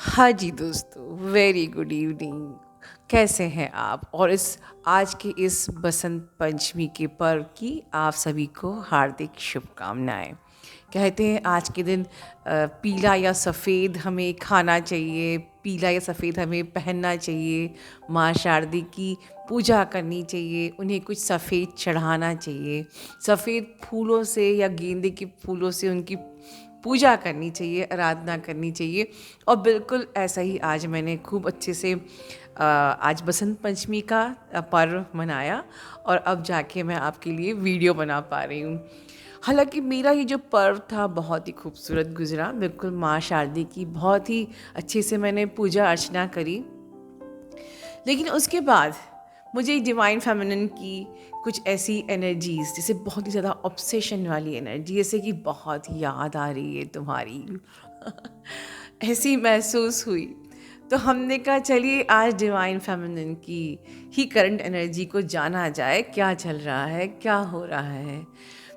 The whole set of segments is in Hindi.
हाँ जी दोस्तों, वेरी गुड इवनिंग। कैसे हैं आप? और इस आज के इस बसंत पंचमी के पर्व की आप सभी को हार्दिक शुभकामनाएं। कहते हैं आज के दिन पीला या सफ़ेद हमें खाना चाहिए, पीला या सफ़ेद हमें पहनना चाहिए, माँ शारदी की पूजा करनी चाहिए, उन्हें कुछ सफ़ेद चढ़ाना चाहिए, सफ़ेद फूलों से या गेंदे के फूलों से उनकी पूजा करनी चाहिए, आराधना करनी चाहिए। और बिल्कुल ऐसा ही आज मैंने खूब अच्छे से आज बसंत पंचमी का पर्व मनाया और अब जाके मैं आपके लिए वीडियो बना पा रही हूँ। हालांकि मेरा ये जो पर्व था बहुत ही खूबसूरत गुजरा, बिल्कुल माँ शारदी की बहुत ही अच्छे से मैंने पूजा अर्चना करी। लेकिन उसके बाद मुझे डिवाइन फेमिनिन की कुछ ऐसी एनर्जीज, जैसे बहुत ही ज़्यादा ऑब्सेशन वाली एनर्जी, जैसे कि बहुत याद आ रही है तुम्हारी ऐसी महसूस हुई। तो हमने कहा चलिए आज डिवाइन फेमिनिन की ही करंट एनर्जी को जाना जाए, क्या चल रहा है, क्या हो रहा है।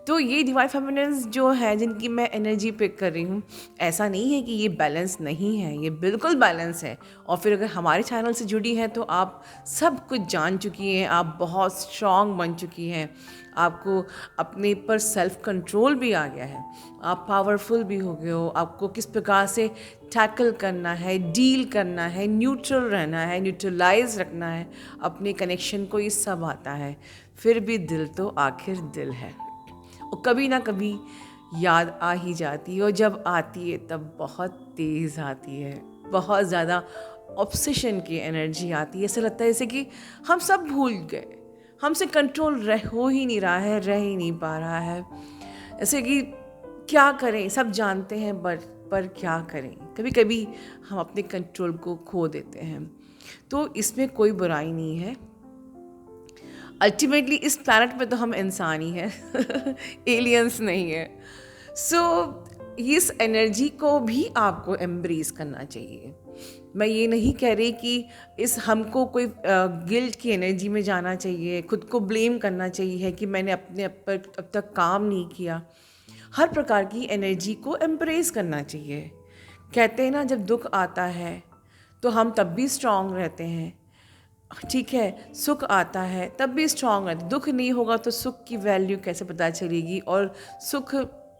तो ये डिवाइन फेमिनिन्स जो है जिनकी मैं एनर्जी पिक कर रही हूँ, ऐसा नहीं है कि ये बैलेंस नहीं है, ये बिल्कुल बैलेंस है। और फिर अगर हमारे चैनल से जुड़ी हैं तो आप सब कुछ जान चुकी हैं, आप बहुत स्ट्रॉन्ग बन चुकी हैं, आपको अपने पर सेल्फ कंट्रोल भी आ गया है, आप पावरफुल भी हो गए हो, आपको किस प्रकार से टैकल करना है, डील करना है, न्यूट्रल रहना है, न्यूट्रलाइज रखना है अपने कनेक्शन को, ये सब आता है। फिर भी दिल तो आखिर दिल है और कभी ना कभी याद आ ही जाती है, और जब आती है तब बहुत तेज़ आती है, बहुत ज़्यादा ऑब्सेशन की एनर्जी आती है। ऐसा लगता है जैसे कि हम सब भूल गए, हमसे कंट्रोल हो ही नहीं रहा है, रह ही नहीं पा रहा है। जैसे कि क्या करें, सब जानते हैं पर क्या करें। कभी कभी हम अपने कंट्रोल को खो देते हैं। तो इसमें कोई बुराई नहीं है। अल्टीमेटली इस प्लैनेट पे तो हम इंसान ही हैं एलियंस नहीं है। सो इस एनर्जी को भी आपको एम्ब्रेस करना चाहिए। मैं ये नहीं कह रही कि इस हमको कोई गिल्ट की एनर्जी में जाना चाहिए, खुद को ब्लेम करना चाहिए कि मैंने अपने आप पर अब तक काम नहीं किया। हर प्रकार की एनर्जी को एम्ब्रेस करना चाहिए। कहते हैं ना, जब दुख आता है तो हम तब भी स्ट्रांग रहते हैं, ठीक है, सुख आता है तब भी स्ट्रांग है। दुख नहीं होगा तो सुख की वैल्यू कैसे पता चलेगी, और सुख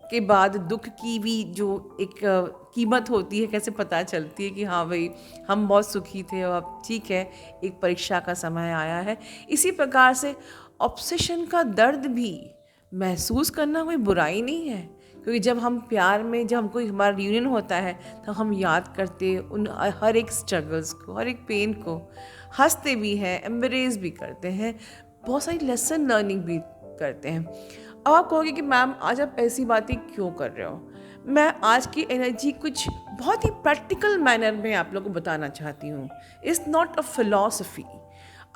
के बाद दुख की भी जो एक कीमत होती है कैसे पता चलती है कि हाँ भाई हम बहुत सुखी थे और अब ठीक है, एक परीक्षा का समय आया है। इसी प्रकार से ऑब्सेशन का दर्द भी महसूस करना कोई बुराई नहीं है, क्योंकि जब हम प्यार में, जब हम कोई हमारा रियूनियन होता है तो हम याद करते उन हर एक स्ट्रगल्स को, हर एक पेन को, हंसते भी हैं, एम्ब्रेस भी करते हैं, बहुत सारी लेसन लर्निंग भी करते हैं। अब आप कहोगे कि मैम आज आप ऐसी बातें क्यों कर रहे हो। मैं आज की एनर्जी कुछ बहुत ही प्रैक्टिकल मैनर में आप लोगों को बताना चाहती हूँ। It's not a philosophy.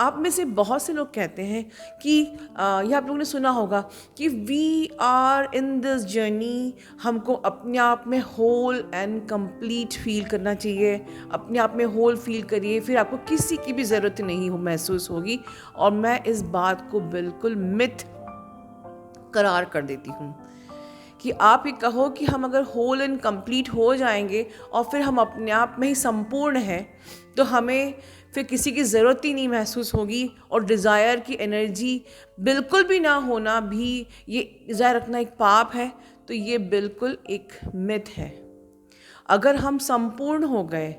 आप में से बहुत से लोग कहते हैं कि यह आप लोगों ने सुना होगा कि we are in this journey, हमको अपने आप में होल एंड कंप्लीट फील करना चाहिए। अपने आप में होल फील करिए, फिर आपको किसी की भी ज़रूरत नहीं हो महसूस होगी। और मैं इस बात को बिल्कुल मिथ करार कर देती हूँ कि आप ये कहो कि हम अगर होल एंड कंप्लीट हो जाएंगे और फिर हम अपने आप में ही संपूर्ण हैं, तो हमें फिर किसी की ज़रूरत ही नहीं महसूस होगी। और डिज़ायर की एनर्जी बिल्कुल भी ना होना भी, ये डिज़ायर रखना एक पाप है, तो ये बिल्कुल एक मिथ है। अगर हम संपूर्ण हो गए,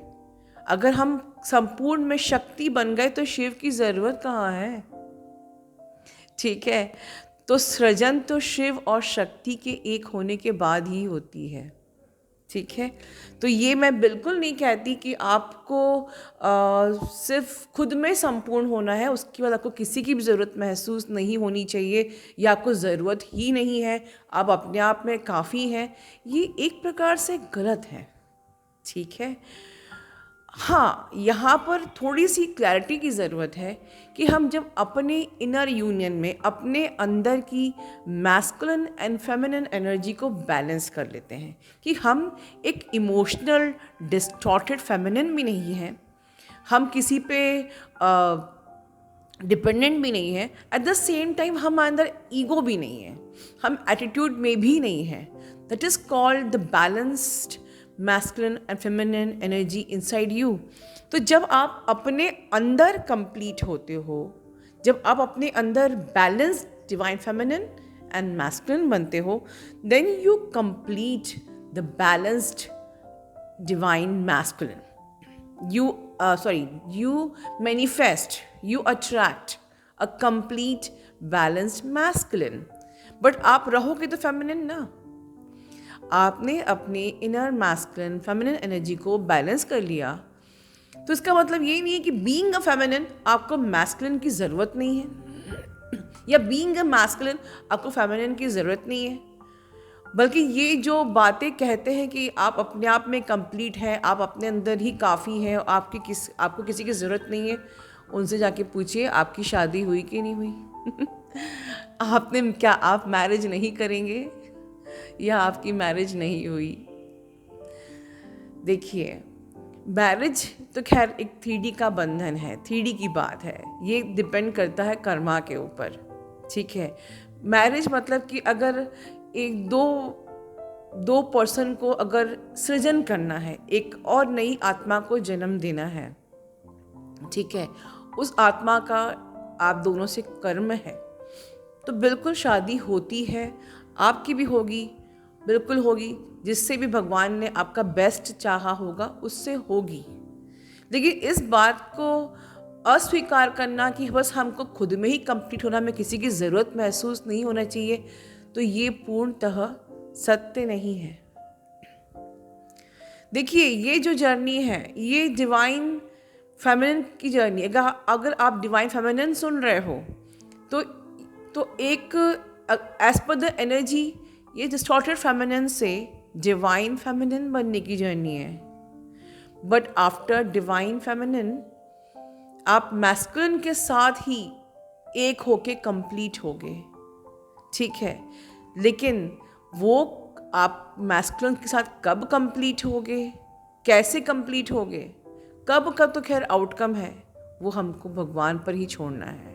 अगर हम संपूर्ण में शक्ति बन गए, तो शिव की ज़रूरत कहाँ है, ठीक है। तो सृजन तो शिव और शक्ति के एक होने के बाद ही होती है, ठीक है। तो ये मैं बिल्कुल नहीं कहती कि आपको सिर्फ खुद में संपूर्ण होना है, उसके बाद आपको किसी की भी ज़रूरत महसूस नहीं होनी चाहिए, या आपको ज़रूरत ही नहीं है, आप अपने आप में काफ़ी हैं। ये एक प्रकार से गलत है, ठीक है। हाँ, यहाँ पर थोड़ी सी क्लैरिटी की ज़रूरत है कि हम जब अपने इनर यूनियन में अपने अंदर की मैस्कुलिन एंड फेमिनिन एनर्जी को बैलेंस कर लेते हैं, कि हम एक इमोशनल डिस्टॉर्टेड फेमिनिन भी नहीं हैं, हम किसी पे डिपेंडेंट भी नहीं है, एट द सेम टाइम हम अंदर ईगो भी नहीं है, हम एटीट्यूड में भी नहीं है। That is called the balanced masculine and feminine energy inside you. तो जब आप अपने अंदर कंप्लीट होते हो, जब आप अपने अंदर balance divine feminine and masculine बनते हो, then you complete the balanced divine masculine. You manifest, you attract a complete balanced masculine. But आप रहोगे तो feminine ना। आपने अपने inner masculine feminine energy को balance कर लिया, तो इसका मतलब ये नहीं है कि being a feminine आपको masculine की ज़रूरत नहीं है, या being a masculine आपको feminine की ज़रूरत नहीं है। बल्कि ये जो बातें कहते हैं कि आप अपने आप में कंप्लीट हैं, आप अपने अंदर ही काफ़ी हैं, आपको किसी की ज़रूरत नहीं है, उनसे जाके पूछिए आपकी शादी हुई कि नहीं हुई। आप मैरिज नहीं करेंगे या आपकी मैरिज नहीं हुई। देखिए, मैरिज तो खैर एक 3D का बंधन है, 3D की बात है, ये डिपेंड करता है कर्मा के ऊपर, ठीक है। मैरिज मतलब कि अगर एक दो पर्सन को अगर सृजन करना है, एक और नई आत्मा को जन्म देना है, ठीक है, उस आत्मा का आप दोनों से कर्म है, तो बिल्कुल शादी होती है, आपकी भी होगी, बिल्कुल होगी, जिससे भी भगवान ने आपका बेस्ट चाहा होगा उससे होगी। लेकिन इस बात को अस्वीकार करना कि बस हमको खुद में ही कंप्लीट होना, हमें किसी की ज़रूरत महसूस नहीं होना चाहिए, तो ये पूर्णतः सत्य नहीं है। देखिए, ये जो जर्नी है ये डिवाइन फेमिनिन की जर्नी। अगर आप डिवाइन फेमिनिन सुन रहे हो तो एक एज पर द एनर्जी ये डिस्टॉर्टेड फेमिनिन से डिवाइन फेमिनिन बनने की जर्नी है। बट आफ्टर डिवाइन फेमिनिन आप मैस्कुलिन के साथ ही एक होके कंप्लीट होगे, ठीक है। लेकिन वो आप मैस्कुलिन के साथ कब कंप्लीट होगे, कैसे कंप्लीट होगे, कब तो खैर आउटकम है, वो हमको भगवान पर ही छोड़ना है,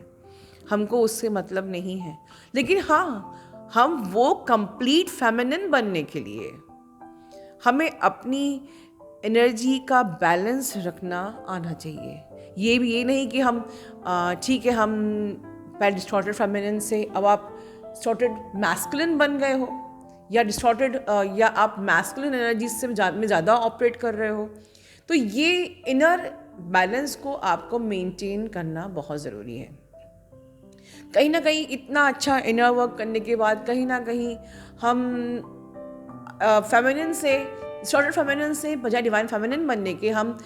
हमको उससे मतलब नहीं है। लेकिन हाँ, हम वो कंप्लीट फेमिनिन बनने के लिए हमें अपनी एनर्जी का बैलेंस रखना आना चाहिए। ये नहीं कि हम ठीक है, हम पहले डिस्टॉर्टेड फेमिनिन से अब आप डिस्टॉर्टेड मैस्कुलिन बन गए हो, या डिस्टॉर्टेड या आप मैस्कुलिन एनर्जी से में ज़्यादा ऑपरेट कर रहे हो, तो ये इनर बैलेंस को आपको मेंटेन करना बहुत ज़रूरी है। कहीं ना कहीं इतना अच्छा इनर वर्क करने के बाद कहीं ना कहीं हम फेमिनिन से, डिस्टॉर्टेड फेमिनिन से बजाय डिवाइन फेमिनिन बनने के हम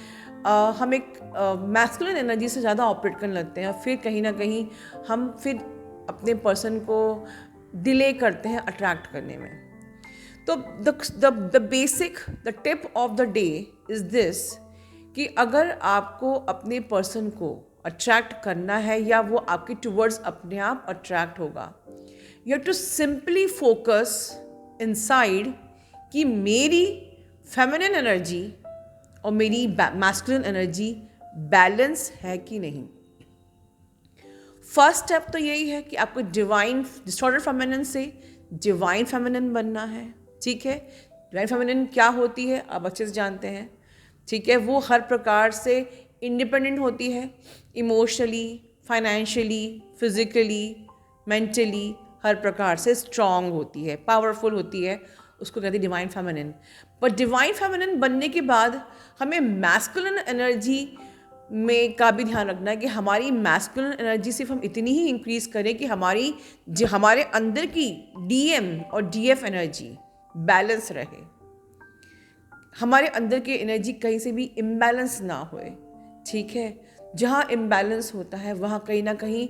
एक मैस्कुलिन एनर्जी से ज़्यादा ऑपरेट करने लगते हैं। फिर कहीं ना कहीं हम फिर अपने पर्सन को डिले करते हैं अट्रैक्ट करने में। तो the basic the tip of the day is this कि अगर आपको अपने पर्सन को अट्रैक्ट करना है या वो आपके टुवर्ड्स अपने आप अट्रैक्ट होगा, you have to simply focus inside कि मेरी फेमिनिन एनर्जी और मेरी मैस्कुलिन एनर्जी बैलेंस है कि नहीं। फर्स्ट स्टेप तो यही है कि आपको डिस्टॉर्टेड फेमिनिन से डिवाइन फेमिनिन बनना है, ठीक है। डिवाइन फेमिनिन क्या होती है आप अच्छे से जानते हैं, ठीक है। वो हर प्रकार से इंडिपेंडेंट होती है, इमोशनली, फाइनेंशियली, फिजिकली, मेंटली, हर प्रकार से स्ट्रांग होती है, पावरफुल होती है, उसको कहते हैं डिवाइन फेमिनिन। पर डिवाइन फेमिनिन बनने के बाद हमें मैस्कुलिन एनर्जी में का भी ध्यान रखना है कि हमारी मैस्कुलिन एनर्जी सिर्फ हम इतनी ही इंक्रीज़ करें कि हमारे अंदर की डीएम और डीएफ एनर्जी बैलेंस रहे, हमारे अंदर की एनर्जी कहीं से भी इम्बैलेंस ना होए, ठीक है। जहाँ इम्बैलेंस होता है वहाँ कहीं ना कहीं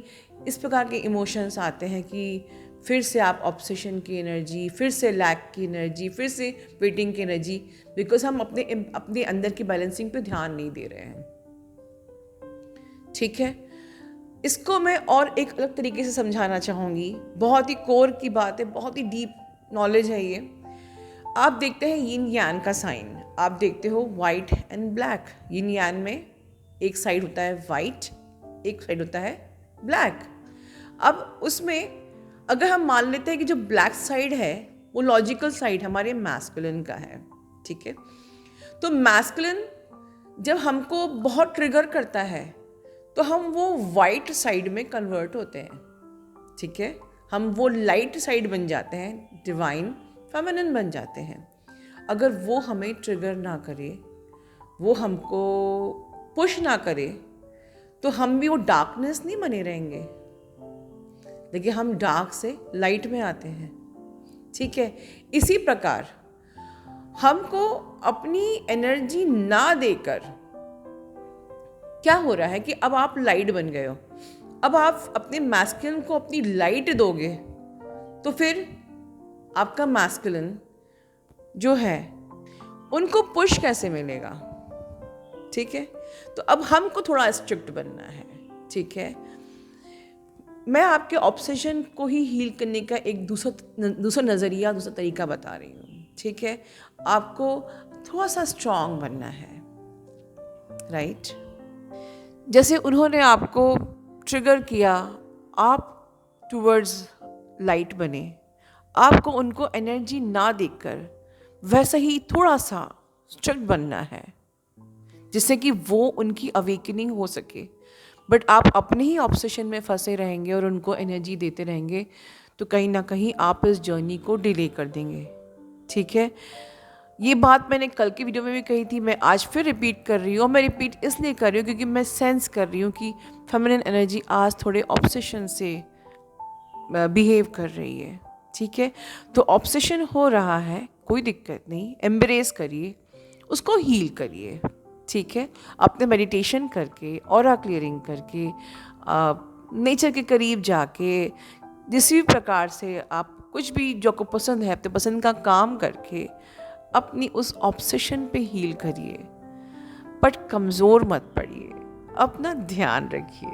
इस प्रकार के इमोशंस आते हैं कि फिर से आप ऑब्सेशन की एनर्जी, फिर से लैक की एनर्जी, फिर से वेटिंग की एनर्जी, बिकॉज हम अपने अंदर की बैलेंसिंग पे ध्यान नहीं दे रहे हैं, ठीक है। इसको मैं और एक अलग तरीके से समझाना चाहूँगी, बहुत ही कोर की बात है, बहुत ही डीप नॉलेज है ये। आप देखते हैं यिन यान का साइन, आप देखते हो वाइट एंड ब्लैक। यिन यान में एक साइड होता है वाइट, एक साइड होता है ब्लैक। अब उसमें अगर हम मान लेते हैं कि जो ब्लैक साइड है वो लॉजिकल साइड हमारे मैस्कुलिन का है, ठीक है। तो मैस्कुलिन जब हमको बहुत ट्रिगर करता है तो हम वो वाइट साइड में कन्वर्ट होते हैं, ठीक है, हम वो लाइट साइड बन जाते हैं, डिवाइन फेमिनिन बन जाते हैं। अगर वो हमें ट्रिगर ना करे, वो हमको पुश ना करे, तो हम भी वो डार्कनेस नहीं बने रहेंगे, लेकिन हम डार्क से लाइट में आते हैं, ठीक है। इसी प्रकार हमको अपनी एनर्जी ना देकर क्या हो रहा है कि अब आप लाइट बन गए हो, अब आप अपने मैस्कुलिन को अपनी लाइट दोगे तो फिर आपका मैस्कुलिन जो है उनको पुश कैसे मिलेगा, ठीक है। तो अब हमको थोड़ा स्ट्रिक्ट बनना है, ठीक है। मैं आपके ऑब्सेशन को ही हील करने का एक दूसरा नज़रिया, दूसरा तरीका बता रही हूँ, ठीक है। आपको थोड़ा सा स्ट्रांग बनना है, राइट। जैसे उन्होंने आपको ट्रिगर किया, आप टूवर्ड्स लाइट बने, आपको उनको एनर्जी ना देकर वैसे ही थोड़ा सा स्ट्रिक्ट बनना है, जिससे कि वो उनकी अवेकनिंग हो सके। बट आप अपने ही ऑब्सेशन में फंसे रहेंगे और उनको एनर्जी देते रहेंगे तो कहीं ना कहीं आप इस जर्नी को डिले कर देंगे, ठीक है। ये बात मैंने कल की वीडियो में भी कही थी, मैं आज फिर रिपीट कर रही हूँ। और मैं रिपीट इसलिए कर रही हूँ क्योंकि मैं सेंस कर रही हूँ कि फेमिनिन एनर्जी आज थोड़े ऑब्सेशन से बिहेव कर रही है, ठीक है। तो ऑब्सेशन हो रहा है, कोई दिक्कत नहीं, एम्ब्रेस करिए, उसको हील करिए, ठीक है। अपने मेडिटेशन करके, ऑरा क्लियरिंग करके, नेचर के करीब जाके, जिस भी प्रकार से आप कुछ भी जो आपको पसंद है, अपने पसंद का काम करके अपनी उस ऑब्सेशन पे हील करिए। बट कमज़ोर मत पड़िए, अपना ध्यान रखिए।